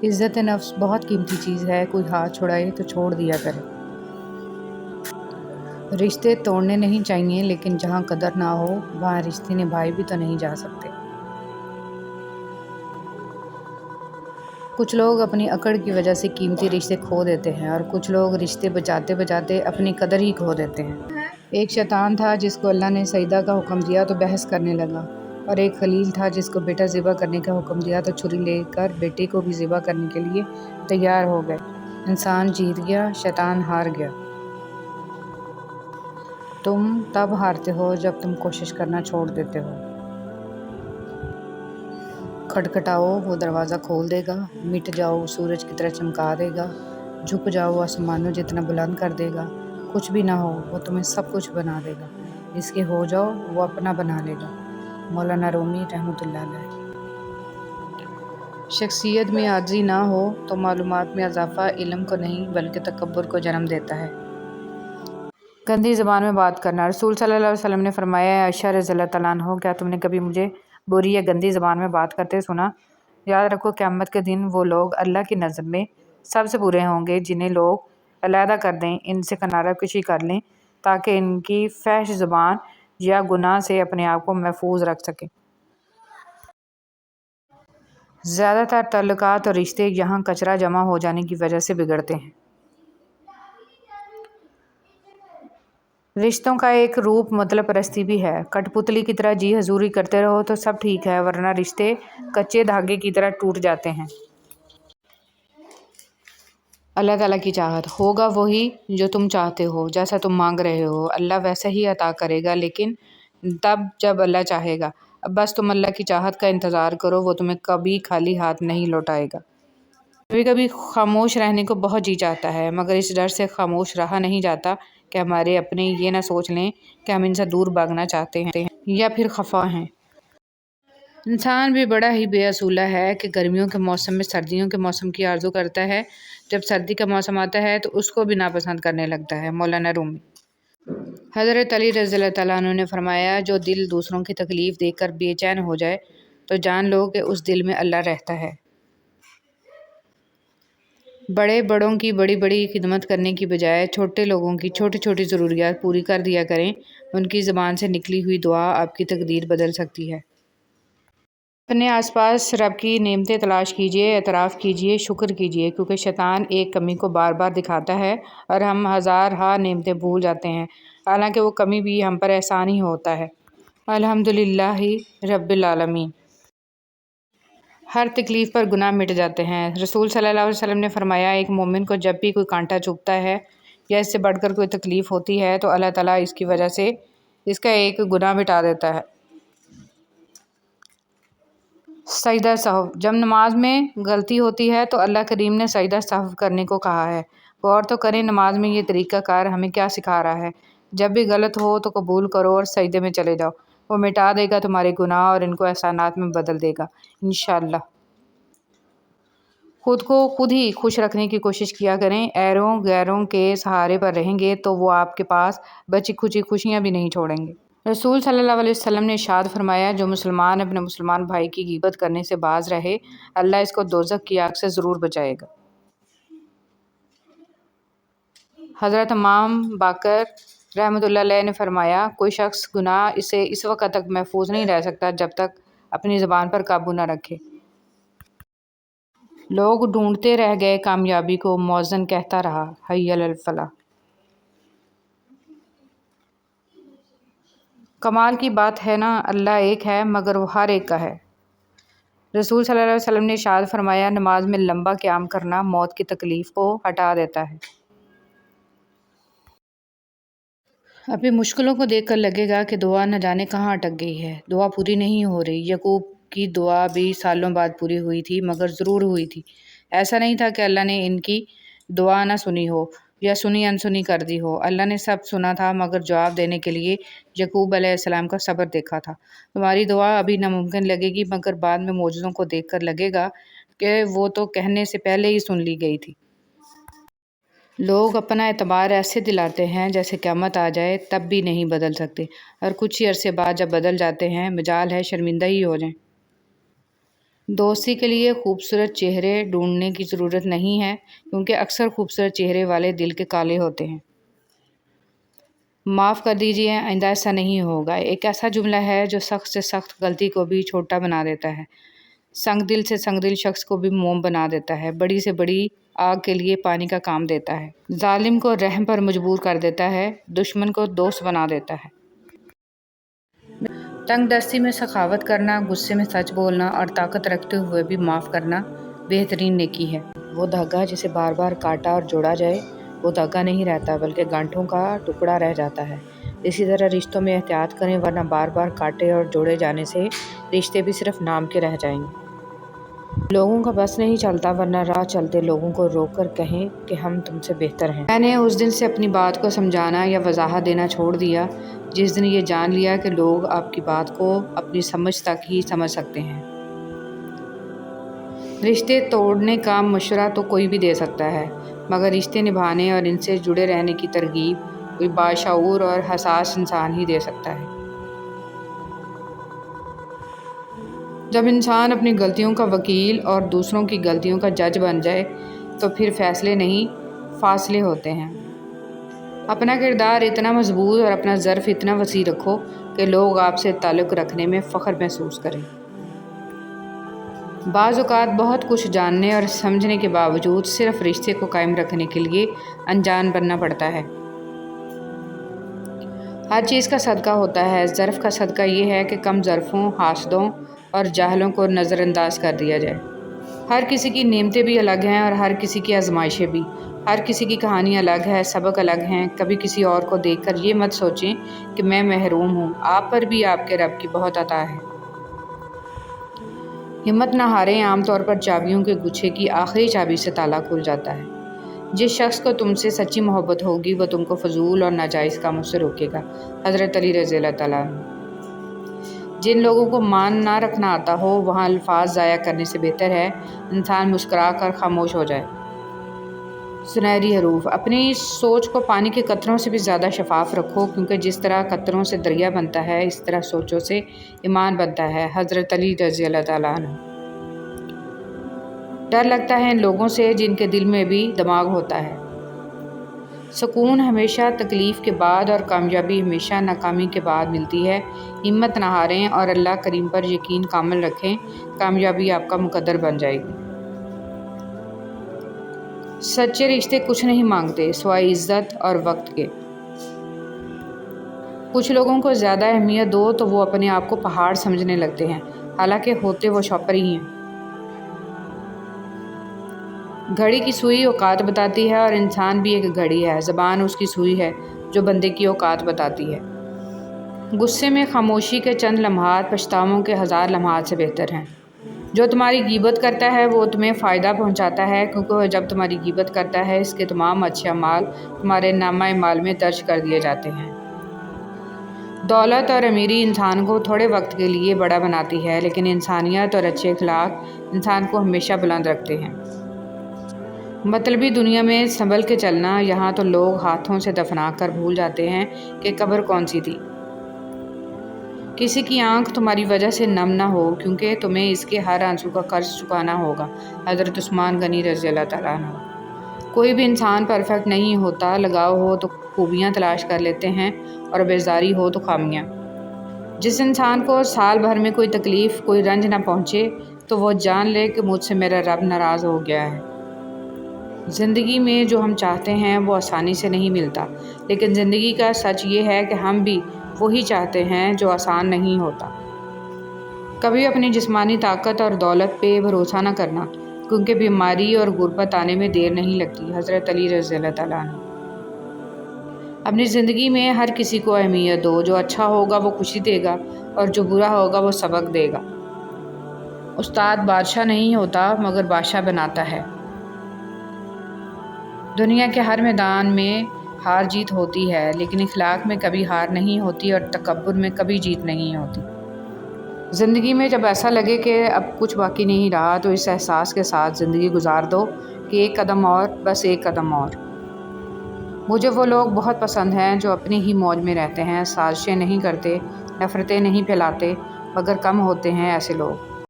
عزت نفس بہت قیمتی چیز ہے، کوئی ہاتھ چھڑائے تو چھوڑ دیا کرے۔ رشتے توڑنے نہیں چاہیے، لیکن جہاں قدر نہ ہو وہاں رشتے نبھائے بھی تو نہیں جا سکتے۔ کچھ لوگ اپنی اکڑ کی وجہ سے قیمتی رشتے کھو دیتے ہیں، اور کچھ لوگ رشتے بچاتے بچاتے اپنی قدر ہی کھو دیتے ہیں۔ ایک شیطان تھا جس کو اللہ نے سجدہ کا حکم دیا تو بحث کرنے لگا، اور ایک خلیل تھا جس کو بیٹا ذبح کرنے کا حکم دیا تو چھری لے کر بیٹے کو بھی ذبح کرنے کے لیے تیار ہو گئے۔ انسان جیت گیا، شیطان ہار گیا۔ تم تب ہارتے ہو جب تم کوشش کرنا چھوڑ دیتے ہو۔ کھٹکھٹاؤ، وہ دروازہ کھول دے گا۔ مٹ جاؤ، سورج کی طرح چمکا دے گا۔ جھک جاؤ، آسمانوں جتنا بلند کر دے گا۔ کچھ بھی نہ ہو، وہ تمہیں سب کچھ بنا دے گا۔ اس کے ہو جاؤ، وہ اپنا بنا لے گا۔ مولانا رومی رحمۃ اللہ علیہ۔ شخصیت میں عاجزی نہ ہو تو معلومات میں اضافہ علم کو نہیں بلکہ تکبر کو جنم دیتا ہے۔ گندی زبان میں بات کرنا۔ رسول صلی اللہ علیہ وسلم نے فرمایا، اے عائشہ رضی اللہ تعالیٰ عنہا، کیا تم نے کبھی مجھے بری یا گندی زبان میں بات کرتے سنا؟ یاد رکھو، قیامت کے دن وہ لوگ اللہ کی نظر میں سب سے برے ہوں گے جنہیں لوگ علیحدہ کر دیں، ان سے کنارہ کشی کر لیں تاکہ ان کی فحش زبان یا گناہ سے اپنے آپ کو محفوظ رکھ سکیں۔ زیادہ تر تعلقات اور رشتے یہاں کچرا جمع ہو جانے کی وجہ سے بگڑتے ہیں۔ رشتوں کا ایک روپ مطلب پرستی بھی ہے۔ کٹ پتلی کی طرح جی حضوری کرتے رہو تو سب ٹھیک ہے، ورنہ رشتے کچے دھاگے کی طرح ٹوٹ جاتے ہیں۔ اللہ تعالیٰ کی چاہت ہوگا وہی جو تم چاہتے ہو، جیسا تم مانگ رہے ہو اللہ ویسا ہی عطا کرے گا، لیکن تب جب اللہ چاہے گا۔ اب بس تم اللہ کی چاہت کا انتظار کرو، وہ تمہیں کبھی خالی ہاتھ نہیں لوٹائے گا۔ کبھی کبھی خاموش رہنے کو بہت جی چاہتا ہے، مگر اس ڈر سے خاموش رہا نہیں جاتا کہ ہمارے اپنے یہ نہ سوچ لیں کہ ہم ان سے دور بھاگنا چاہتے ہیں یا پھر خفا ہیں۔ انسان بھی بڑا ہی بے اصولہ ہے کہ گرمیوں کے موسم میں سردیوں کے موسم کی آرزو کرتا ہے، جب سردی کا موسم آتا ہے تو اس کو بھی ناپسند کرنے لگتا ہے۔ مولانا رومی۔ حضرت علی رضی اللہ تعالیٰ عنہ نے فرمایا، جو دل دوسروں کی تکلیف دیکھ کر بے چین ہو جائے تو جان لو کہ اس دل میں اللہ رہتا ہے۔ بڑے بڑوں کی بڑی بڑی خدمت کرنے کی بجائے چھوٹے لوگوں کی چھوٹی چھوٹی ضروریات پوری کر دیا کریں، ان کی زبان سے نکلی ہوئی دعا آپ کی تقدیر بدل سکتی ہے۔ اپنے آس پاس رب کی نعمتیں تلاش کیجیے، اعتراف کیجیے، شکر کیجیے، کیونکہ شیطان ایک کمی کو بار بار دکھاتا ہے اور ہم ہزارہا نعمتیں بھول جاتے ہیں، حالانکہ وہ کمی بھی ہم پر احسان ہی ہوتا ہے۔ الحمدللہ رب العالمین۔ ہر تکلیف پر گناہ مٹ جاتے ہیں۔ رسول صلی اللہ علیہ وسلم نے فرمایا، ایک مومن کو جب بھی کوئی کانٹا چبھتا ہے یا اس سے بڑھ کر کوئی تکلیف ہوتی ہے تو اللہ تعالیٰ اس کی وجہ سے اس کا ایک گناہ مٹا دیتا ہے۔ سجدہ سہو۔ جب نماز میں غلطی ہوتی ہے تو اللہ کریم نے سجدہ سہو کرنے کو کہا ہے۔ غور تو کریں نماز میں یہ طریقہ کار ہمیں کیا سکھا رہا ہے۔ جب بھی غلط ہو تو قبول کرو اور سجدے میں چلے جاؤ، وہ مٹا دے گا تمہارے گناہ اور ان کو احسانات میں بدل دے گا انشاءاللہ۔ خود کو خود ہی خوش رکھنے کی کوشش کیا کریں، ایروں غیروں کے سہارے پر رہیں گے تو وہ آپ کے پاس بچی کھچی خوشیاں بھی نہیں چھوڑیں گے۔ رسول صلی اللہ علیہ وسلم نے ارشاد فرمایا، جو مسلمان اپنے مسلمان بھائی کی غیبت کرنے سے باز رہے، اللہ اس کو دوزخ کی آگ سے ضرور بچائے گا۔ حضرت امام باقر رحمۃ اللہ علیہ نے فرمایا، کوئی شخص گناہ سے اس وقت تک محفوظ نہیں رہ سکتا جب تک اپنی زبان پر قابو نہ رکھے۔ لوگ ڈھونڈتے رہ گئے کامیابی کو، مؤذن کہتا رہا، حی علی الفلاح۔ کمال کی بات ہے نا، اللہ ایک ہے مگر وہ ہر ایک کا ہے۔ رسول صلی اللہ علیہ وسلم نے ارشاد فرمایا، نماز میں لمبا قیام کرنا موت کی تکلیف کو ہٹا دیتا ہے۔ اپنی مشکلوں کو دیکھ کر لگے گا کہ دعا نہ جانے کہاں اٹک گئی ہے، دعا پوری نہیں ہو رہی۔ یعقوب کی دعا بھی سالوں بعد پوری ہوئی تھی، مگر ضرور ہوئی تھی۔ ایسا نہیں تھا کہ اللہ نے ان کی دعا نہ سنی ہو یا سنی انسنی کر دی ہو، اللہ نے سب سنا تھا، مگر جواب دینے کے لیے یعقوب علیہ السلام کا صبر دیکھا تھا۔ تمہاری دعا ابھی ناممکن لگے گی، مگر بعد میں معجزوں کو دیکھ کر لگے گا کہ وہ تو کہنے سے پہلے ہی سن لی گئی تھی۔ لوگ اپنا اعتبار ایسے دلاتے ہیں جیسے قیامت آ جائے تب بھی نہیں بدل سکتے، اور کچھ ہی عرصے بعد جب بدل جاتے ہیں مجال ہے شرمندہ ہی ہو جائیں۔ دوستی کے لیے خوبصورت چہرے ڈھونڈنے کی ضرورت نہیں ہے، کیونکہ اکثر خوبصورت چہرے والے دل کے کالے ہوتے ہیں۔ معاف کر دیجیے، آئندہ ایسا نہیں ہوگا ایک ایسا جملہ ہے جو سخت سے سخت غلطی کو بھی چھوٹا بنا دیتا ہے، سنگ دل سے سنگ دل شخص کو بھی موم بنا دیتا ہے، بڑی سے بڑی آگ کے لیے پانی کا کام دیتا ہے، ظالم کو رحم پر مجبور کر دیتا ہے، دشمن کو دوست بنا دیتا ہے۔ تنگ دستی میں سخاوت کرنا، غصے میں سچ بولنا اور طاقت رکھتے ہوئے بھی معاف کرنا بہترین نیکی ہے۔ وہ دھاگا جسے بار بار کاٹا اور جوڑا جائے وہ دھاگا نہیں رہتا بلکہ گانٹھوں کا ٹکڑا رہ جاتا ہے۔ اسی طرح رشتوں میں احتیاط کریں، ورنہ بار بار کاٹے اور جوڑے جانے سے رشتے بھی صرف نام کے رہ جائیں گے۔ لوگوں کا بس نہیں چلتا، ورنہ راہ چلتے لوگوں کو روک کر کہیں کہ ہم تم سے بہتر ہیں۔ میں نے اس دن سے اپنی بات کو سمجھانا یا وضاحت دینا چھوڑ دیا جس دن یہ جان لیا کہ لوگ آپ کی بات کو اپنی سمجھ تک ہی سمجھ سکتے ہیں۔ رشتے توڑنے کا مشورہ تو کوئی بھی دے سکتا ہے، مگر رشتے نبھانے اور ان سے جڑے رہنے کی ترغیب کوئی باشعور اور حساس انسان ہی دے سکتا ہے۔ جب انسان اپنی غلطیوں کا وکیل اور دوسروں کی غلطیوں کا جج بن جائے تو پھر فیصلے نہیں، فاصلے ہوتے ہیں۔ اپنا کردار اتنا مضبوط اور اپنا ظرف اتنا وسیع رکھو کہ لوگ آپ سے تعلق رکھنے میں فخر محسوس کریں۔ بعض اوقات بہت کچھ جاننے اور سمجھنے کے باوجود صرف رشتے کو قائم رکھنے کے لیے انجان بننا پڑتا ہے۔ ہر چیز کا صدقہ ہوتا ہے، ظرف کا صدقہ یہ ہے کہ کم ظرفوں، حاسدوں اور جاہلوں کو نظر انداز کر دیا جائے۔ ہر کسی کی نعمتیں بھی الگ ہیں اور ہر کسی کی آزمائشیں بھی، ہر کسی کی کہانی الگ ہے، سبق الگ ہیں۔ کبھی کسی اور کو دیکھ کر یہ مت سوچیں کہ میں محروم ہوں، آپ پر بھی آپ کے رب کی بہت عطا ہے۔ ہمت نہ ہاریں، عام طور پر چابیوں کے گچھے کی آخری چابی سے تالا کھل جاتا ہے۔ جس شخص کو تم سے سچی محبت ہوگی وہ تم کو فضول اور ناجائز کاموں سے روکے گا۔ حضرت علی رضی اللہ تعالیٰ عنہ۔ جن لوگوں کو مان نہ رکھنا آتا ہو وہاں الفاظ ضائع کرنے سے بہتر ہے انسان مسکرا کر خاموش ہو جائے۔ سنہری حروف: اپنی سوچ کو پانی کے قطروں سے بھی زیادہ شفاف رکھو، کیونکہ جس طرح قطروں سے دریا بنتا ہے اس طرح سوچوں سے ایمان بنتا ہے۔ حضرت علی رضی اللہ تعالیٰ عنہ۔ ڈر لگتا ہے ان لوگوں سے جن کے دل میں بھی دماغ ہوتا ہے۔ سکون ہمیشہ تکلیف کے بعد اور کامیابی ہمیشہ ناکامی کے بعد ملتی ہے۔ ہمت نہ ہاریں اور اللہ کریم پر یقین کامل رکھیں، کامیابی آپ کا مقدر بن جائے گی۔ سچے رشتے کچھ نہیں مانگتے سوائے عزت اور وقت کے۔ کچھ لوگوں کو زیادہ اہمیت دو تو وہ اپنے آپ کو پہاڑ سمجھنے لگتے ہیں، حالانکہ ہوتے وہ شاپر ہی ہیں۔ گھڑی کی سوئی اوقات بتاتی ہے اور انسان بھی ایک گھڑی ہے، زبان اس کی سوئی ہے جو بندے کی اوقات بتاتی ہے۔ غصے میں خاموشی کے چند لمحات پچھتاووں کے 1000 لمحات سے بہتر ہیں۔ جو تمہاری غیبت کرتا ہے وہ تمہیں فائدہ پہنچاتا ہے، کیونکہ وہ جب تمہاری غیبت کرتا ہے اس کے تمام اچھے اعمال تمہارے نامہ اعمال میں درج کر دیے جاتے ہیں۔ دولت اور امیری انسان کو تھوڑے وقت کے لیے بڑا بناتی ہے، لیکن انسانیت اور اچھے اخلاق انسان کو ہمیشہ بلند رکھتے ہیں۔ مطلبی دنیا میں سنبھل کے چلنا، یہاں تو لوگ ہاتھوں سے دفنا کر بھول جاتے ہیں کہ قبر کون سی تھی۔ کسی کی آنکھ تمہاری وجہ سے نم نہ ہو، کیونکہ تمہیں اس کے ہر آنسو کا قرض چکانا ہوگا۔ حضرت عثمان غنی رضی اللہ تعالیٰ عنہ۔ کوئی بھی انسان پرفیکٹ نہیں ہوتا، لگاؤ ہو تو خوبیاں تلاش کر لیتے ہیں اور بیزاری ہو تو خامیاں۔ جس انسان کو سال بھر میں کوئی تکلیف، کوئی رنج نہ پہنچے تو وہ جان لے کہ مجھ سے میرا رب ناراض ہو گیا ہے۔ زندگی میں جو ہم چاہتے ہیں وہ آسانی سے نہیں ملتا، لیکن زندگی کا سچ یہ ہے کہ ہم بھی وہی چاہتے ہیں جو آسان نہیں ہوتا۔ کبھی اپنی جسمانی طاقت اور دولت پہ بھروسہ نہ کرنا، کیونکہ بیماری اور غربت آنے میں دیر نہیں لگتی۔ حضرت علی رضی اللہ تعالیٰ عنہ۔ اپنی زندگی میں ہر کسی کو اہمیت دو، جو اچھا ہوگا وہ خوشی دے گا اور جو برا ہوگا وہ سبق دے گا۔ استاد بادشاہ نہیں ہوتا مگر بادشاہ بناتا ہے۔ دنیا کے ہر میدان میں ہار جیت ہوتی ہے، لیکن اخلاق میں کبھی ہار نہیں ہوتی اور تکبر میں کبھی جیت نہیں ہوتی۔ زندگی میں جب ایسا لگے کہ اب کچھ باقی نہیں رہا تو اس احساس کے ساتھ زندگی گزار دو کہ ایک قدم اور، بس ایک قدم اور۔ مجھے وہ لوگ بہت پسند ہیں جو اپنی ہی موج میں رہتے ہیں، سازشیں نہیں کرتے، نفرتیں نہیں پھیلاتے، مگر کم ہوتے ہیں ایسے لوگ۔